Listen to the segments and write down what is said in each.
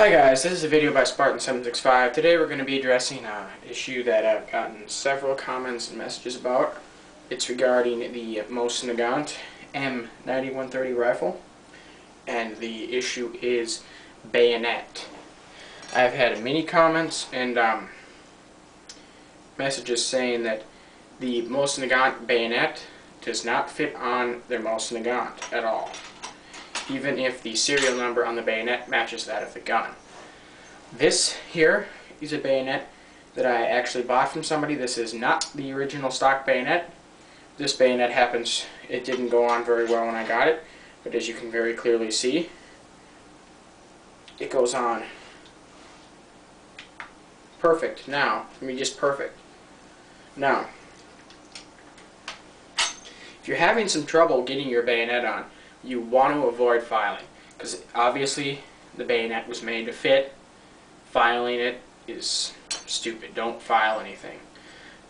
Hi guys, this is a video by Spartan765. Today we're going to be addressing an issue that I've gotten several comments and messages about. It's regarding the mosin nagant M9130 rifle, and the issue is bayonet. I've had many comments and messages saying that the mosin nagant bayonet does not fit on their mosin nagant at all, even if the serial number on the bayonet matches that of the gun. This here is a bayonet that I actually bought from somebody. This is not the original stock bayonet. This bayonet it didn't go on very well when I got it, but as you can very clearly see, it goes on perfect now. I mean, just perfect. Now, if you're having some trouble getting your bayonet on, you want to avoid filing, because obviously the bayonet was made to fit. Filing it is stupid. Don't file anything.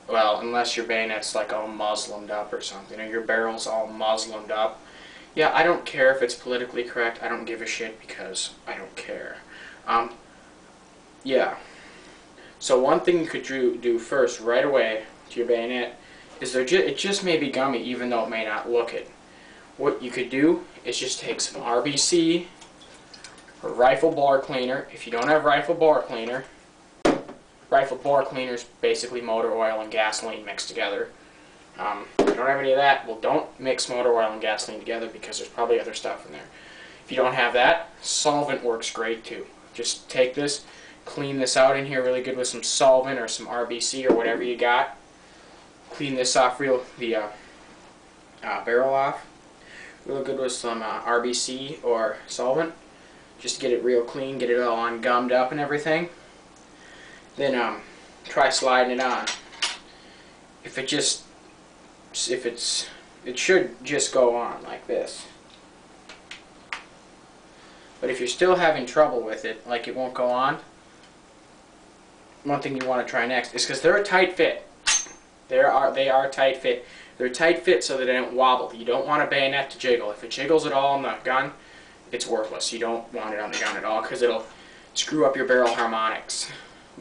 Well, unless your bayonet's like all muslimed up or something, or your barrel's all muslimed up. Yeah, I don't care if it's politically correct. I don't give a shit because I don't care. Yeah. So one thing you could do first, right away, to your bayonet, is it just may be gummy, even though it may not look it. What you could do is just take some RBC or rifle bore cleaner. If you don't have rifle bore cleaner is basically motor oil and gasoline mixed together. If you don't have any of that, well, don't mix motor oil and gasoline together, because there's probably other stuff in there. If you don't have that, solvent works great too. Just take this, clean this out in here really good with some solvent or some RBC or whatever you got. Clean this off the barrel off real good with some RBC or solvent. Just get it real clean, get it all ungummed up and everything. Then try sliding it on. It should just go on like this. But if you're still having trouble with it, like it won't go on, one thing you want to try next is, because they're a tight fit. They are tight fit. They're tight fit so that they don't wobble. You don't want a bayonet to jiggle. If it jiggles at all on the gun, it's worthless. You don't want it on the gun at all, because it'll screw up your barrel harmonics.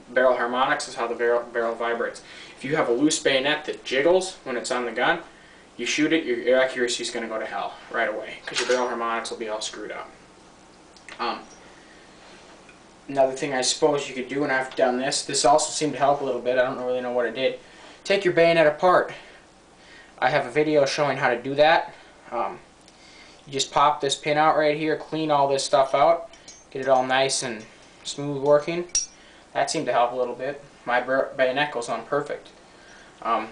Barrel harmonics is how the barrel vibrates. If you have a loose bayonet that jiggles when it's on the gun, you shoot it, your accuracy is going to go to hell right away, because your barrel harmonics will be all screwed up. Another thing I suppose you could do, and I've done this also seemed to help a little bit. I don't really know what it did. Take your bayonet apart. I have a video showing how to do that. You just pop this pin out right here, clean all this stuff out, get it all nice and smooth working. That seemed to help a little bit. My bayonet goes on perfect. And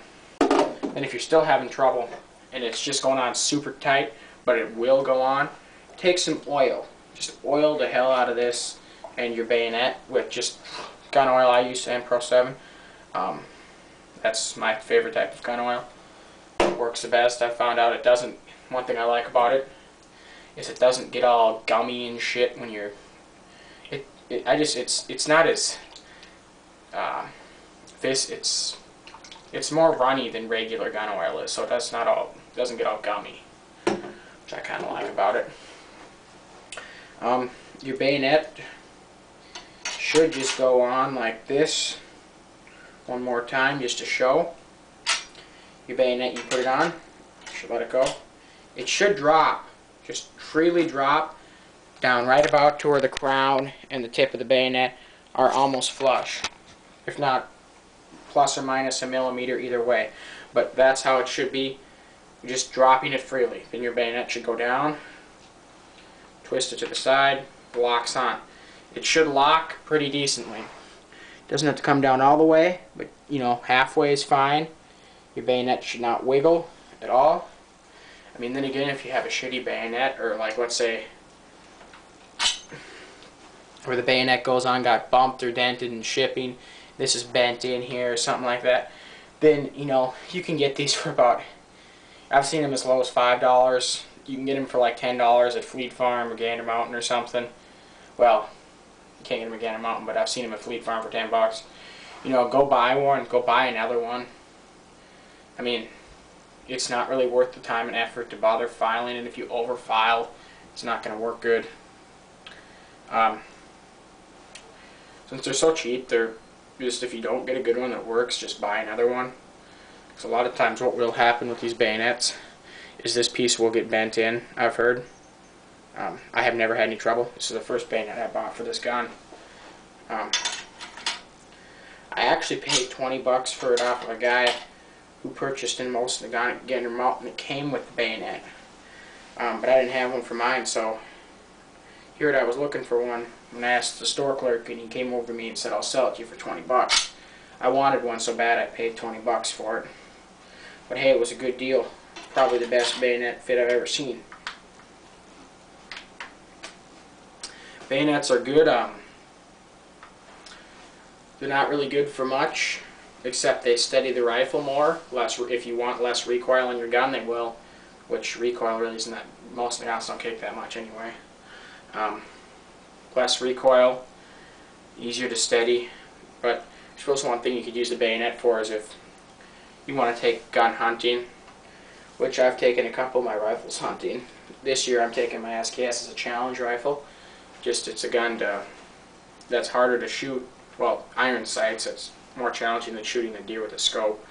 if you're still having trouble and it's just going on super tight, but it will go on, take some oil. Just oil the hell out of this and your bayonet with just gun oil. I use Pro 7. That's my favorite type of gun oil. It works the best. I found out it doesn't. One thing I like about it is it doesn't get all gummy and shit when you're. It's not as. It's more runny than regular gun oil is, so it doesn't get all gummy, which I kind of like about it. Your bayonet should just go on like this. One more time, just to show. Your bayonet, you put it on, should let it go. It should drop, just freely drop down right about to where the crown and the tip of the bayonet are almost flush. If not, plus or minus a millimeter either way. But that's how it should be. You're just dropping it freely. Then your bayonet should go down, twist it to the side, locks on. It should lock pretty decently. Doesn't have to come down all the way, but you know, halfway is fine. Your bayonet should not wiggle at all. I mean, then again, if you have a shitty bayonet, or like let's say where the bayonet goes on got bumped or dented in shipping, this is bent in here or something like that, then you know, you can get these for about, I've seen them as low as $5. You can get them for like $10 at Fleet Farm or Gander Mountain or something. Well, you can't get them at Gander Mountain, but I've seen them at Fleet Farm for $10. You know, go buy one, go buy another one. I mean, it's not really worth the time and effort to bother filing it. If you overfile, it's not going to work good. Since they're so cheap, they're just, if you don't get a good one that works, just buy another one. Because a lot of times what will happen with these bayonets is this piece will get bent in, I've heard. I have never had any trouble. This is the first bayonet I bought for this gun. I actually paid 20 bucks for it off of a guy who purchased in mosin nagant and it came with the bayonet. But I didn't have one for mine, so here I was looking for one and I asked the store clerk, and he came over to me and said, I'll sell it to you for 20 bucks. I wanted one so bad I paid 20 bucks for it. But hey, it was a good deal. Probably the best bayonet fit I've ever seen. Bayonets are good. They're not really good for much, except they steady the rifle more. If you want less recoil on your gun, they will. Which recoil really isn't that. Most nagants don't kick that much anyway. Less recoil, easier to steady. But I suppose one thing you could use the bayonet for is if you want to take gun hunting, which I've taken a couple of my rifles hunting. This year I'm taking my SKS as a challenge rifle. Just it's a gun that's harder to shoot. Well, iron sights, it's more challenging than shooting a deer with a scope.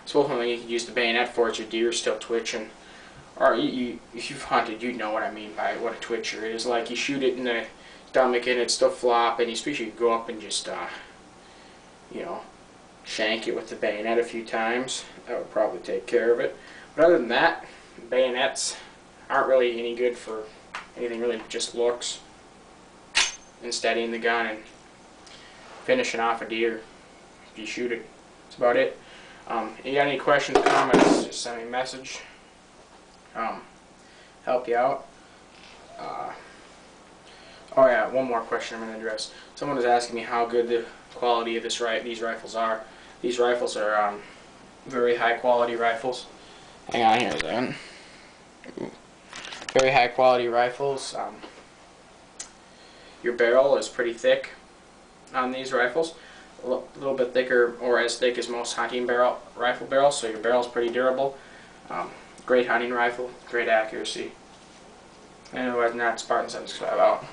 So one thing you can use the bayonet for is your deer still twitching. Or if you've hunted, you'd know what I mean by what a twitcher is. Like you shoot it in the stomach and it's still flopping. Especially you go up and just, you know, shank it with the bayonet a few times. That would probably take care of it. But other than that, bayonets aren't really any good for anything really, just looks and steadying the gun and finishing off a deer if you shoot it. That's about it. If you got any questions, comments, just send me a message. Help you out. Oh yeah, one more question I'm going to address. Someone was asking me how good the quality of these rifles are. These rifles are very high quality rifles. Hang on here a second. Very high quality rifles. Your barrel is pretty thick on these rifles. A little bit thicker, or as thick as most hunting rifle barrels, so your barrel's pretty durable. Great hunting rifle, great accuracy. Anyway, not Spartan 765 out.